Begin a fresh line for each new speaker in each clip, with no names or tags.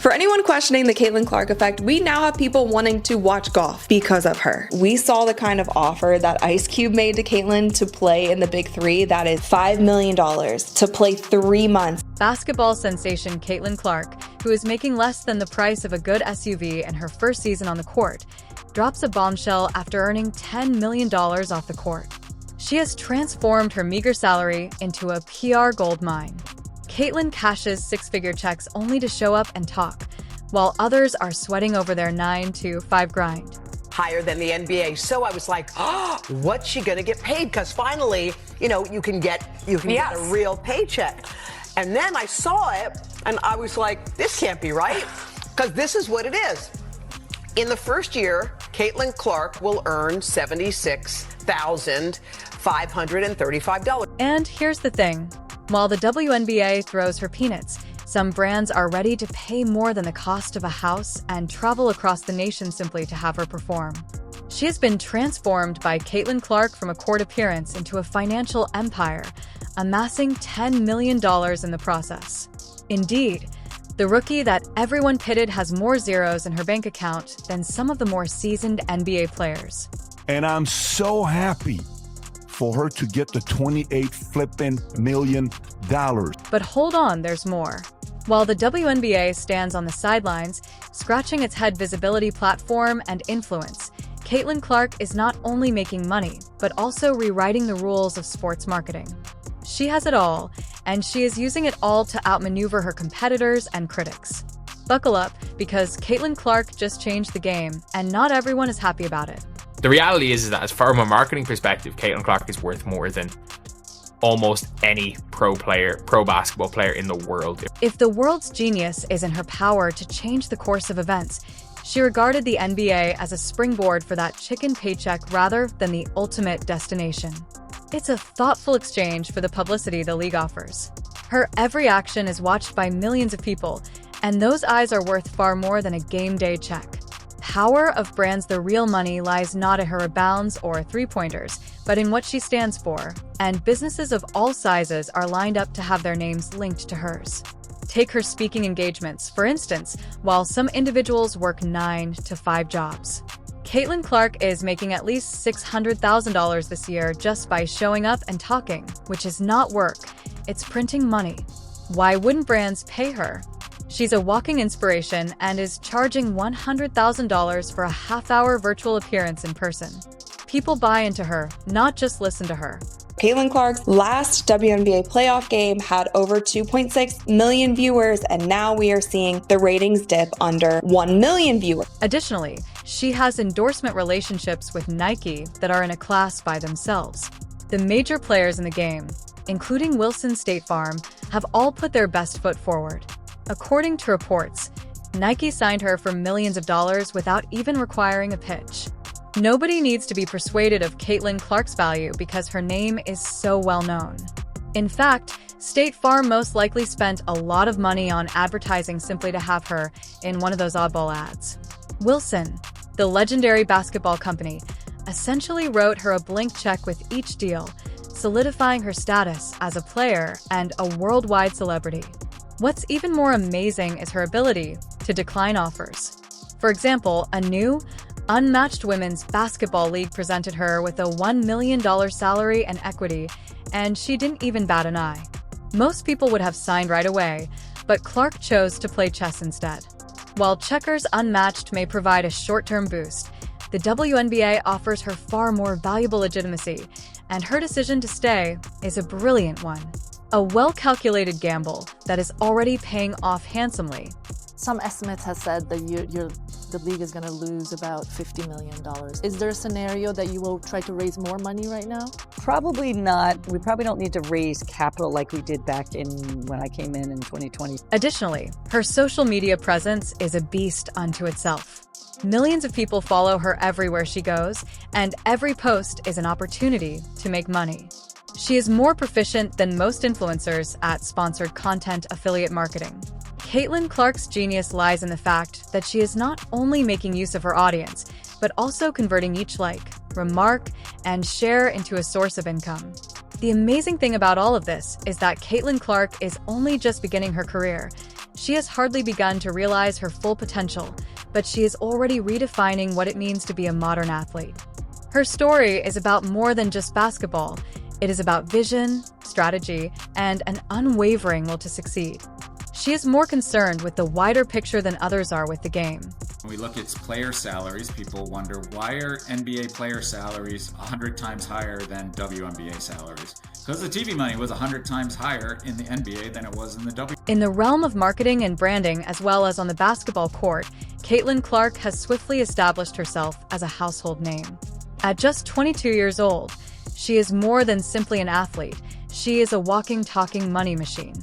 For anyone questioning the Caitlin Clark effect, we now have people wanting to watch golf because of her. We saw the kind of offer that Ice Cube made to Caitlin to play in the Big Three. That is $5 million to play 3 months.
Basketball sensation Caitlin Clark, who is making less than the price of a good SUV in her first season on the court, drops a bombshell after earning $10 million off the court. She has transformed her meager salary into a PR gold mine. Caitlin cashes six-figure checks only to show up and talk, while others are sweating over their 9 to 5 grind.
Higher than the NBA. So I was like, oh, what's she going to get paid? Because finally, you can get a real paycheck. And then I saw it and I was like, this can't be right. Because this is what it is. In the first year, Caitlin Clark will earn $76,535.
And here's the thing. While the WNBA throws her peanuts, some brands are ready to pay more than the cost of a house and travel across the nation simply to have her perform. She has been transformed by Caitlin Clark from a court appearance into a financial empire, amassing $10 million in the process. Indeed, the rookie that everyone pitted has more zeros in her bank account than some of the more seasoned NBA players.
And I'm so happy for her to get the $28 million.
But hold on, there's more. While the WNBA stands on the sidelines, scratching its head visibility, platform, and influence, Caitlin Clark is not only making money, but also rewriting the rules of sports marketing. She has it all, and she is using it all to outmaneuver her competitors and critics. Buckle up, because Caitlin Clark just changed the game, and not everyone is happy about it.
The reality is that, as far from a marketing perspective, Caitlin Clark is worth more than almost any pro basketball player in the world.
If the world's genius is in her power to change the course of events, she regarded the NBA as a springboard for that chicken paycheck rather than the ultimate destination. It's a thoughtful exchange for the publicity the league offers. Her every action is watched by millions of people, and those eyes are worth far more than a game day check. Power of brands. The real money lies not in her rebounds or three-pointers, but in what she stands for, and businesses of all sizes are lined up to have their names linked to hers. Take her speaking engagements, for instance, while some individuals work 9 to 5 jobs. Caitlin Clark is making at least $600,000 this year just by showing up and talking, which is not work, it's printing money. Why wouldn't brands pay her? She's a walking inspiration and is charging $100,000 for a half-hour virtual appearance in person. People buy into her, not just listen to her.
Caitlin Clark's last WNBA playoff game had over 2.6 million viewers, and now we are seeing the ratings dip under 1 million viewers.
Additionally, she has endorsement relationships with Nike that are in a class by themselves. The major players in the game, including Wilson State Farm, have all put their best foot forward. According to reports, Nike signed her for millions of dollars without even requiring a pitch. Nobody needs to be persuaded of Caitlin Clark's value because her name is so well known. In fact, State Farm most likely spent a lot of money on advertising simply to have her in one of those oddball ads. Wilson, the legendary basketball company, essentially wrote her a blank check with each deal, solidifying her status as a player and a worldwide celebrity. What's even more amazing is her ability to decline offers. For example, a new, unmatched women's basketball league presented her with a $1 million salary and equity, and she didn't even bat an eye. Most people would have signed right away, but Clark chose to play chess instead. While checkers unmatched may provide a short-term boost, the WNBA offers her far more valuable legitimacy, and her decision to stay is a brilliant one. A well-calculated gamble that is already paying off handsomely.
Some estimates have said that the league is going to lose about $50 million. Is there a scenario that you will try to raise more money right now?
Probably not. We probably don't need to raise capital like we did back when I came in 2020.
Additionally, her social media presence is a beast unto itself. Millions of people follow her everywhere she goes, and every post is an opportunity to make money. She is more proficient than most influencers at sponsored content affiliate marketing. Caitlin Clark's genius lies in the fact that she is not only making use of her audience, but also converting each like, remark, and share into a source of income. The amazing thing about all of this is that Caitlin Clark is only just beginning her career. She has hardly begun to realize her full potential, but she is already redefining what it means to be a modern athlete. Her story is about more than just basketball. It is about vision, strategy, and an unwavering will to succeed. She is more concerned with the wider picture than others are with the game.
When we look at player salaries, people wonder, why are NBA player salaries 100 times higher than WNBA salaries? Because the TV money was 100 times higher in the NBA than it was in the WNBA.
In the realm of marketing and branding, as well as on the basketball court, Caitlin Clark has swiftly established herself as a household name. At just 22 years old, she is more than simply an athlete. She is a walking, talking money machine.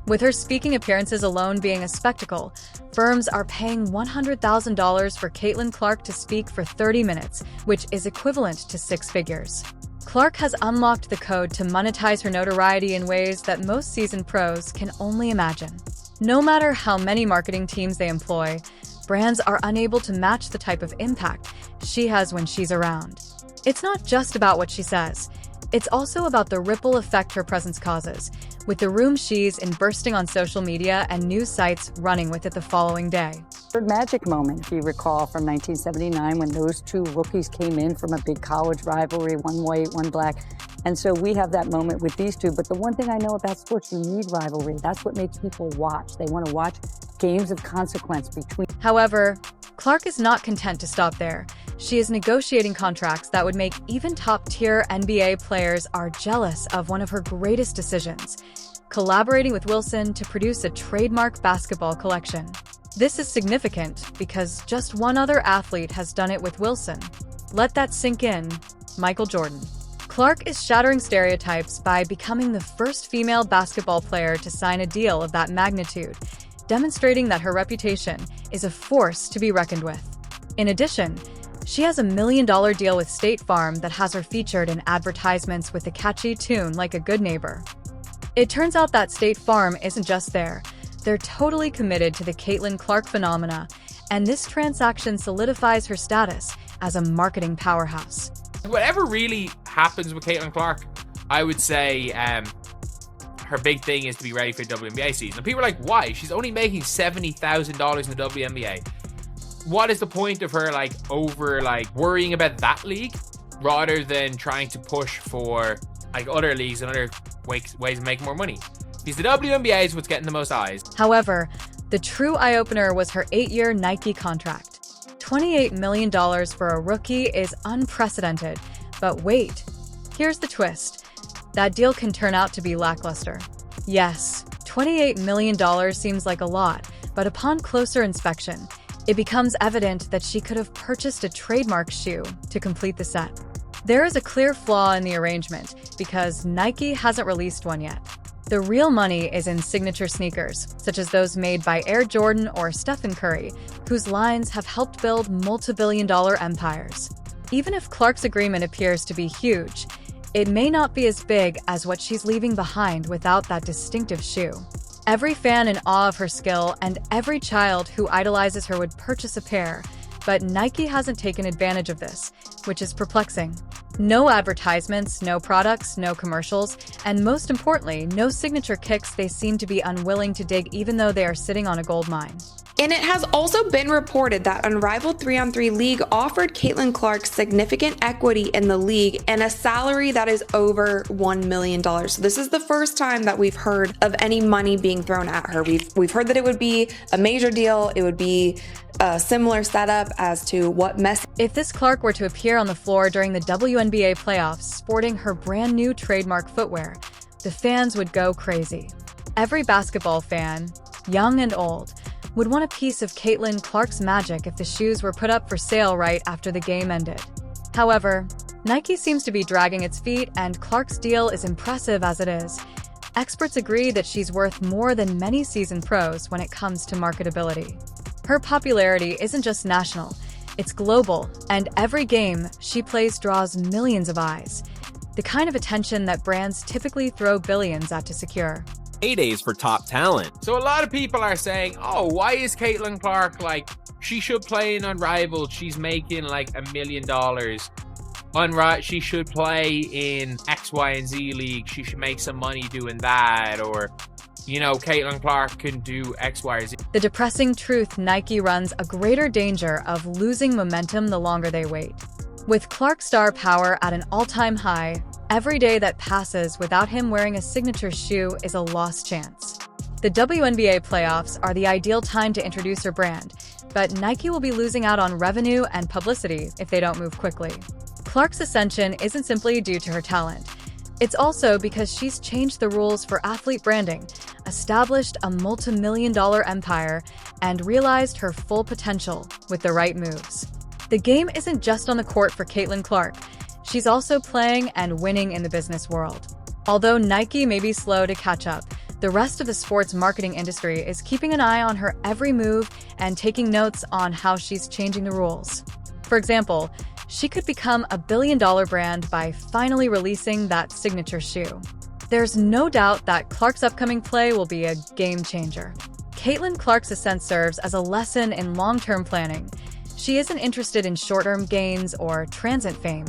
With her speaking appearances alone being a spectacle, firms are paying $100,000 for Caitlin Clark to speak for 30 minutes, which is equivalent to 6 figures. Clark has unlocked the code to monetize her notoriety in ways that most seasoned pros can only imagine. No matter how many marketing teams they employ, brands are unable to match the type of impact she has when she's around. It's not just about what she says. It's also about the ripple effect her presence causes, with the room she's in bursting on social media and news sites running with it the following day.
Magic moment, if you recall, from 1979 when those two rookies came in from a big college rivalry, one white, one black. And so we have that moment with these two. But the one thing I know about sports, you need rivalry. That's what makes people watch. They want to watch games of consequence between.
However, Clark is not content to stop there. She is negotiating contracts that would make even top-tier NBA players are jealous of one of her greatest decisions, collaborating with Wilson to produce a trademark basketball collection. This is significant because just one other athlete has done it with Wilson. Let that sink in, Michael Jordan. Clark is shattering stereotypes by becoming the first female basketball player to sign a deal of that magnitude, demonstrating that her reputation is a force to be reckoned with. In addition, she has $1 million deal with State Farm that has her featured in advertisements with a catchy tune like A Good Neighbor. It turns out that State Farm isn't just there. They're totally committed to the Caitlin Clark phenomena, and this transaction solidifies her status as a marketing powerhouse.
Whatever really happens with Caitlin Clark, I would say her big thing is to be ready for the WNBA season. And people are like, why? She's only making $70,000 in the WNBA. What is the point of her worrying about that league rather than trying to push for other leagues and other ways of making more money? Because the WNBA is what's getting the most eyes.
However, the true eye-opener was her 8-year Nike contract. $28 million for a rookie is unprecedented. But wait, here's the twist. That deal can turn out to be lackluster. Yes, $28 million seems like a lot, but upon closer inspection, it becomes evident that she could have purchased a trademark shoe to complete the set. There is a clear flaw in the arrangement because Nike hasn't released one yet. The real money is in signature sneakers, such as those made by Air Jordan or Stephen Curry, whose lines have helped build multi-billion-dollar empires. Even if Clark's agreement appears to be huge, it may not be as big as what she's leaving behind without that distinctive shoe. Every fan in awe of her skill and every child who idolizes her would purchase a pair, but Nike hasn't taken advantage of this, which is perplexing. No advertisements, no products, no commercials, and most importantly, no signature kicks. They seem to be unwilling to dig even though they are sitting on a gold mine.
And it has also been reported that Unrivaled 3-on-3 League offered Caitlin Clark significant equity in the league and a salary that is over $1 million. So this is the first time that we've heard of any money being thrown at her. We've heard that it would be a major deal. It would be a similar setup as to what Messi.
If this Clark were to appear on the floor during the WNBA playoffs sporting her brand new trademark footwear, the fans would go crazy. Every basketball fan, young and old, would want a piece of Caitlin Clark's magic if the shoes were put up for sale right after the game ended. However, Nike seems to be dragging its feet, and Clark's deal is impressive as it is. Experts agree that she's worth more than many seasoned pros when it comes to marketability. Her popularity isn't just national, it's global, and every game she plays draws millions of eyes, the kind of attention that brands typically throw billions at to secure.
Paydays for top talent.
So a lot of people are saying, oh, why is Caitlin Clark she should play in Unrivaled? She's making $1 million. She should play in X, Y, and Z league. She should make some money doing that. Or, you know, Caitlin Clark can do X, Y, or Z.
The depressing truth: Nike runs a greater danger of losing momentum the longer they wait. With Clark's star power at an all-time high, every day that passes without him wearing a signature shoe is a lost chance. The WNBA playoffs are the ideal time to introduce her brand, but Nike will be losing out on revenue and publicity if they don't move quickly. Clark's ascension isn't simply due to her talent. It's also because she's changed the rules for athlete branding, established a multi-million-dollar empire, and realized her full potential with the right moves. The game isn't just on the court for Caitlin Clark. She's also playing and winning in the business world. Although Nike may be slow to catch up, the rest of the sports marketing industry is keeping an eye on her every move and taking notes on how she's changing the rules. For example, she could become a billion-dollar brand by finally releasing that signature shoe. There's no doubt that Clark's upcoming play will be a game changer. Caitlin Clark's ascent serves as a lesson in long-term planning. She isn't interested in short-term gains or transient fame.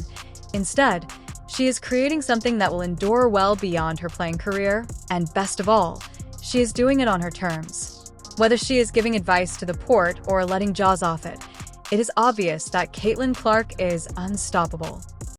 Instead, she is creating something that will endure well beyond her playing career, and best of all, she is doing it on her terms. Whether she is giving advice to the port or letting jaws off it, it is obvious that Caitlin Clark is unstoppable.